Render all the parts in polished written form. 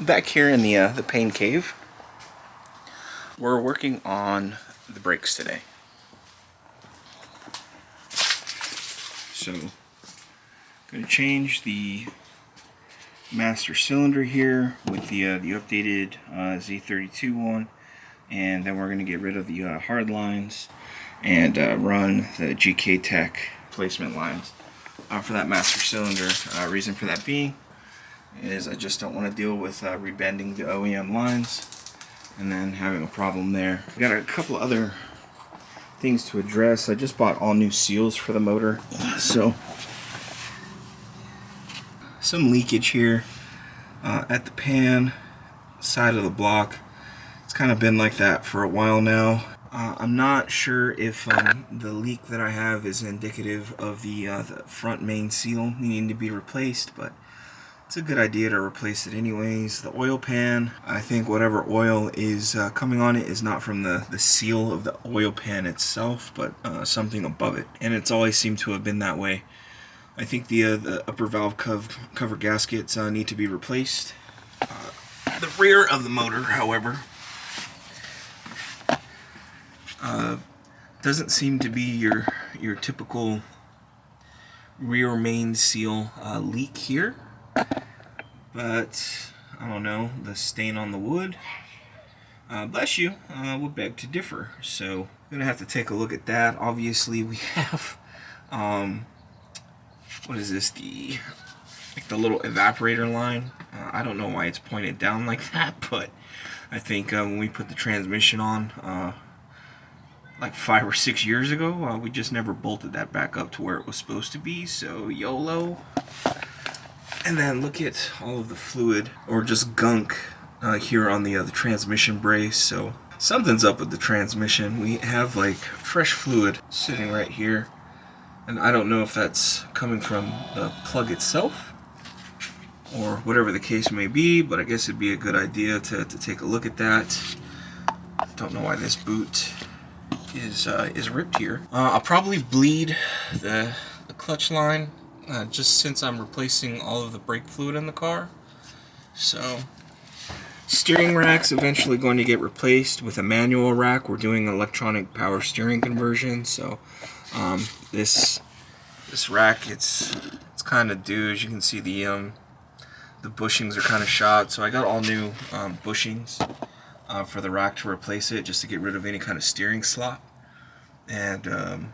back here in the pain cave. We're working on the brakes today. So, going to change the master cylinder here with the updated Z32 one, and then we're going to get rid of the hard lines and run the GK Tech placement lines for that master cylinder. Reason for that being is I just don't want to deal with rebending the OEM lines and then having a problem there. We got a couple other things to address. I just bought all new seals for the motor, so some leakage here at the pan side of the block. It's kind of been like that for a while now. I'm not sure if the leak that I have is indicative of the front main seal needing to be replaced, but it's a good idea to replace it anyways. The oil pan, I think whatever oil is coming on it is not from the seal of the oil pan itself, but something above it. And it's always seemed to have been that way. I think the upper valve cover gaskets need to be replaced. The rear of the motor, however, doesn't seem to be your typical rear main seal leak here. But, I don't know, the stain on the wood, bless you, would beg to differ. So, I'm going to have to take a look at that. Obviously, we have, what is this, the little evaporator line. I don't know why it's pointed down like that, but I think when we put the transmission on, like 5 or 6 years ago, we just never bolted that back up to where it was supposed to be, so YOLO. And then look at all of the fluid, or just gunk, here on the transmission brace. So something's up with the transmission. We have like fresh fluid sitting right here, and I don't know if that's coming from the plug itself or whatever the case may be, but I guess it'd be a good idea to take a look at that. Don't know why this boot is ripped here. I'll probably bleed the clutch line. Just since I'm replacing all of the brake fluid in the car. So, steering rack's eventually going to get replaced with a manual rack. We're doing electronic power steering conversion. So, this rack, it's kind of due. As you can see, the bushings are kind of shot. So I got all new bushings for the rack to replace it, just to get rid of any kind of steering slop and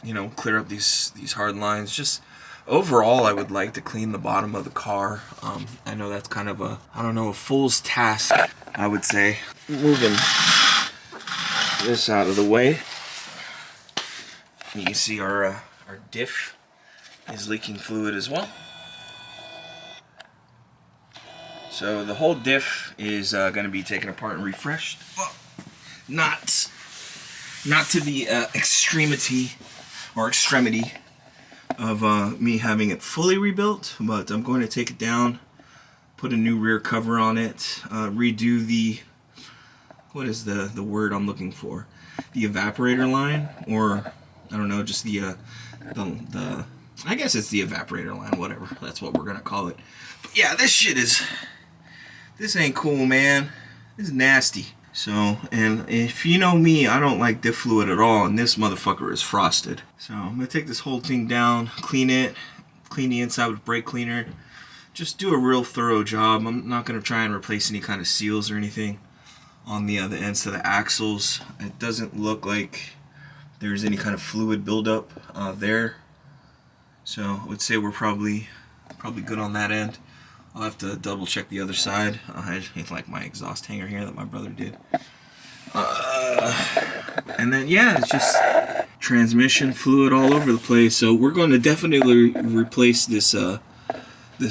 you know, clear up these hard lines. Just overall, I would like to clean the bottom of the car. I know that's kind of a fool's task, I would say. Moving this out of the way, you can see our diff is leaking fluid as well. So the whole diff is going to be taken apart and refreshed. Well, not to the extremity of me having it fully rebuilt, but I'm going to take it down, put a new rear cover on it, redo the, what is the word I'm looking for? The evaporator line, or I don't know, just the I guess it's the evaporator line, whatever, that's what we're gonna call it. But yeah, this ain't cool, man. This is nasty. So, and if you know me, I don't like diff fluid at all, and this motherfucker is frosted. So I'm gonna take this whole thing down, clean the inside with brake cleaner, just do a real thorough job. I'm not gonna try and replace any kind of seals or anything on the ends of the axles. It doesn't look like there's any kind of fluid buildup there. So I would say we're probably good on that end. I'll have to double check the other side. I like my exhaust hanger here that my brother did. And then yeah, it's just transmission fluid all over the place. So we're going to definitely replace this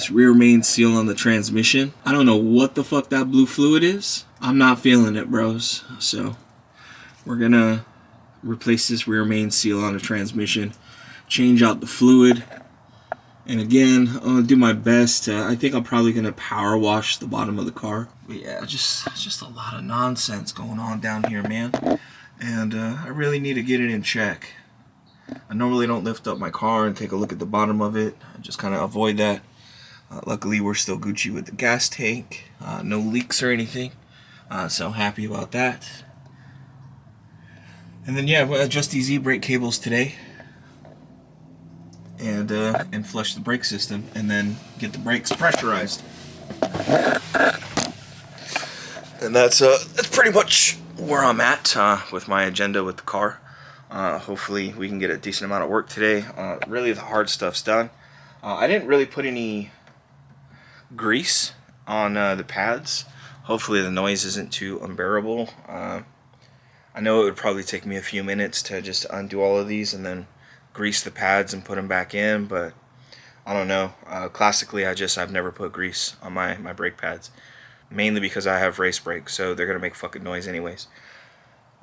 rear main seal on the transmission. I don't know what the fuck that blue fluid is. I'm not feeling it, bros. So we're gonna replace this rear main seal on the transmission, change out the fluid. And again, I'm going to do my best. I think I'm probably going to power wash the bottom of the car. But yeah, just a lot of nonsense going on down here, man. And I really need to get it in check. I normally don't lift up my car and take a look at the bottom of it. I just kind of avoid that. Luckily, we're still Gucci with the gas tank. No leaks or anything. So happy about that. And then yeah, we'll adjust these e-brake cables today. And flush the brake system, and then get the brakes pressurized. And that's pretty much where I'm at with my agenda with the car. Hopefully we can get a decent amount of work today. Really the hard stuff's done. I didn't really put any grease on the pads. Hopefully the noise isn't too unbearable. I know it would probably take me a few minutes to just undo all of these and then grease the pads and put them back in, but I don't know. Classically, I've never put grease on my brake pads, mainly because I have race brakes, so they're gonna make fucking noise anyways.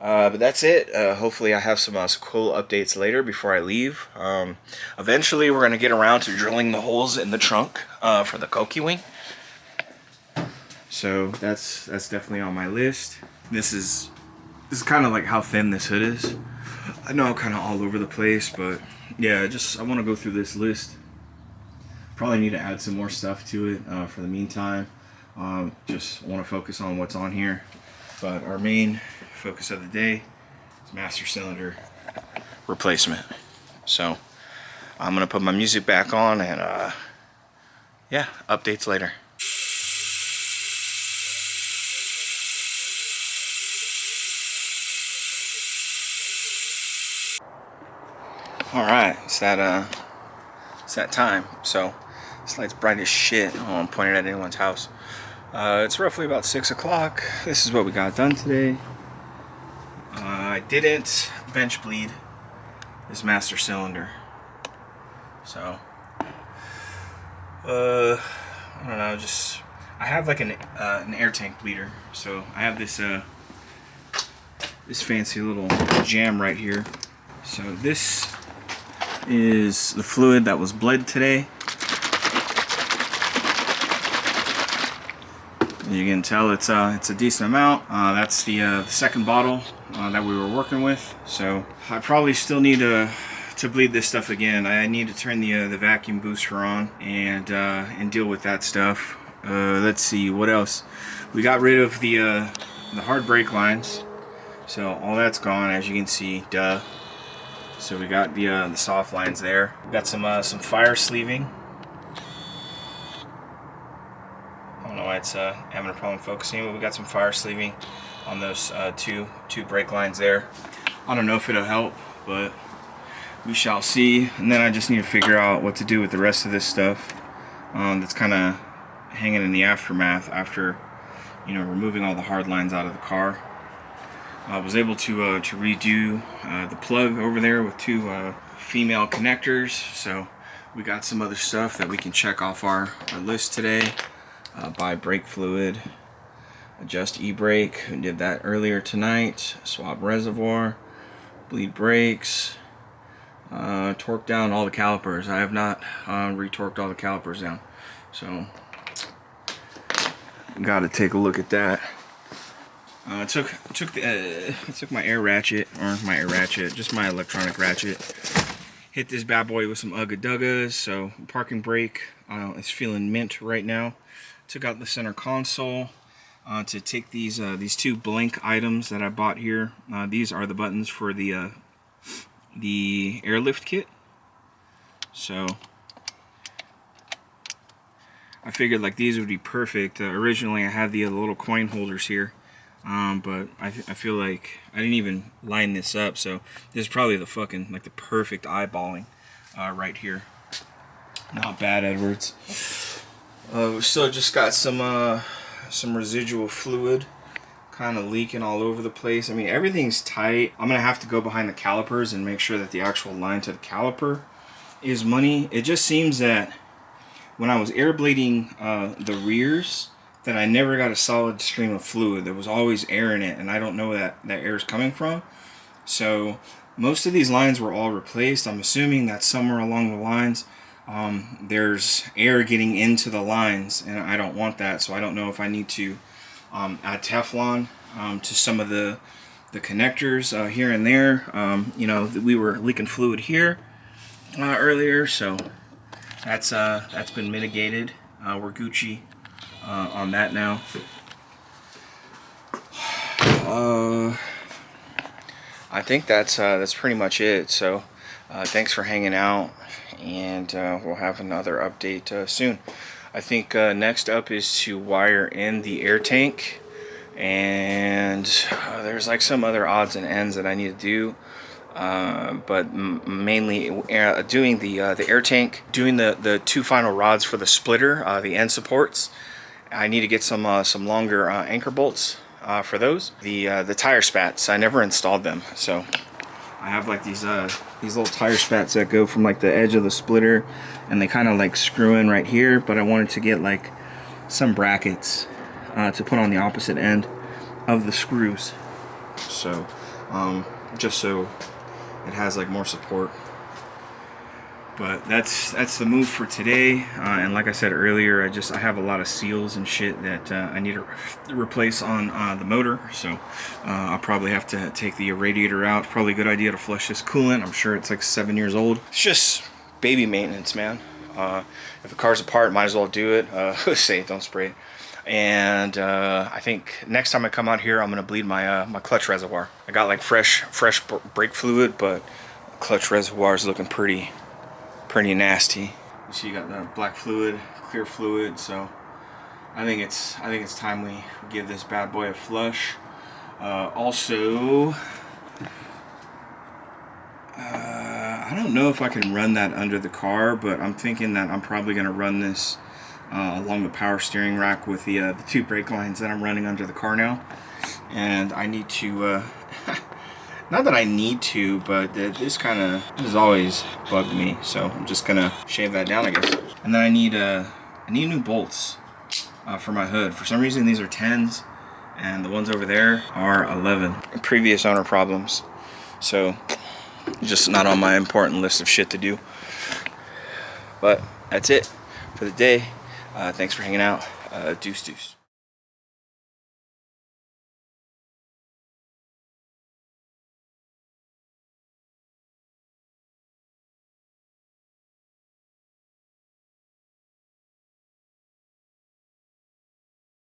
But that's it. Hopefully I have some cool updates later before I leave. Eventually we're gonna get around to drilling the holes in the trunk for the Koki wing. So that's definitely on my list. This is kind of like how thin this hood is. I know I'm kind of all over the place, but yeah, I want to go through this list. Probably need to add some more stuff to it for the meantime. Just want to focus on what's on here. But our main focus of the day is master cylinder replacement. So I'm going to put my music back on and yeah, updates later. Alright, it's that time. So this light's bright as shit. Oh, I'm pointing at anyone's house. It's roughly about 6 o'clock. This is what we got done today. I didn't bench bleed this master cylinder. So I don't know, I have like an air tank bleeder. So I have this fancy little jam right here. So this is the fluid that was bled today. You can tell it's a decent amount. That's the second bottle that we were working with. So I probably still need to bleed this stuff again. I need to turn the vacuum booster on and deal with that stuff. Let's see what else. We got rid of the hard brake lines. So all that's gone, as you can see. Duh. So we got the soft lines there. We got some fire sleeving. I don't know why it's having a problem focusing, but we got some fire sleeving on those two brake lines there. I don't know if it'll help, but we shall see. And then I just need to figure out what to do with the rest of this stuff that's kind of hanging in the aftermath after, removing all the hard lines out of the car. I was able to redo the plug over there with two female connectors, so we got some other stuff that we can check off our list today. Buy brake fluid, adjust e-brake, we did that earlier tonight, swap reservoir, bleed brakes, torque down all the calipers. I have not retorqued all the calipers down, so got to take a look at that. I took my air ratchet, just my electronic ratchet. Hit this bad boy with some Ugga Duggas, so parking brake is feeling mint right now. Took out the center console to take these two blank items that I bought here. These are the buttons for the airlift kit. So I figured like these would be perfect. Originally I had the little coin holders here. But I feel like I didn't even line this up, so this is probably the perfect eyeballing right here. Not bad, Edwards. So just got some residual fluid kind of leaking all over the place. I mean, everything's tight. I'm gonna have to go behind the calipers and make sure that the actual line to the caliper is money. It just seems that when I was air bleeding the rears, that I never got a solid stream of fluid. There was always air in it, and I don't know where that air is coming from. So most of these lines were all replaced. I'm assuming that somewhere along the lines there's air getting into the lines, and I don't want that. So I don't know if I need to add Teflon to some of the connectors here and there. We were leaking fluid here earlier, so that's been mitigated. we're Gucci on that now. I think that's pretty much it. So thanks for hanging out, and we'll have another update soon. I think next up is to wire in the air tank, and there's like some other odds and ends that I need to do. But mainly doing the air tank, doing the 2 final rods for the splitter, the end supports. I need to get some longer anchor bolts for those. The tire spats, I never installed them, so I have like these little tire spats that go from like the edge of the splitter, and they kind of like screw in right here. But I wanted to get like some brackets to put on the opposite end of the screws, so just so it has like more support. But that's the move for today. And like I said earlier, I have a lot of seals and shit that I need to replace on the motor. So I'll probably have to take the radiator out. Probably a good idea to flush this coolant. I'm sure it's like 7 years old. It's just baby maintenance, man. If the car's apart, might as well do it. Say it, don't spray it. And I think next time I come out here, I'm gonna bleed my my clutch reservoir. I got like fresh brake fluid, but clutch reservoir is looking pretty nasty. You see, you got the black fluid, clear fluid. So I think it's time we give this bad boy a flush. Also, I don't know if I can run that under the car, but I'm thinking that I'm probably gonna run this along the power steering rack with the 2 brake lines that I'm running under the car now. And I need to not that I need to, but this has always bugged me, so I'm just gonna shave that down, I guess. And then I need new bolts for my hood. For some reason these are 10s and the ones over there are 11. Previous owner problems, so just not on my important list of shit to do. But that's it for the day. Thanks for hanging out. Deuce.